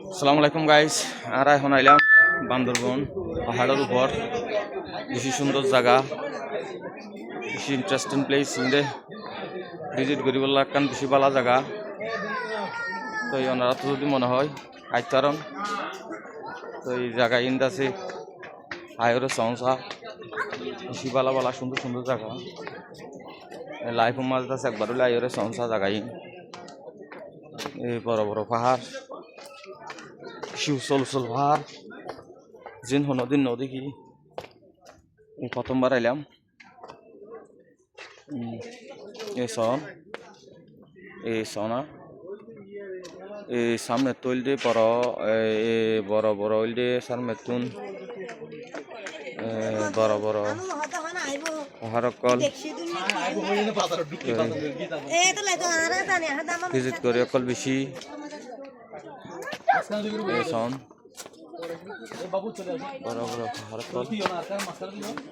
আসসালামু আলাইকুম গাইস, আর এখন আইলাম বান্দরবন পাহাড়ের উপর। বেশি সুন্দর জায়গা, বেশি ইন্টারেস্টিং প্লেস ইন্দে ভিজিট করি বললা কারণ বেশি ভালো জায়গা। তো এই ওনারা তো যদি মনে হয় আইতারন তো এই জায়গা ইন্দ আছে আয়রে সংসা বেশি ভালো ভালো সুন্দর সুন্দর জায়গা লাইফের মাঝে আছে একবার হলে আয়রে সংসা জায়গায় এই বড় বড় পাহাড় শিউসল উসল পাহাড় জিন নদীর নদী কি এই প্রথমবার আইলাম এই সনা এই সামনে তৈল দিয়ে বড় বড় বড় ওইল দিয়ে সামনে তুন বড় বড় পাহাড় কল ভিজিট করি অকল বেশি বড় বড় পাহাড় কল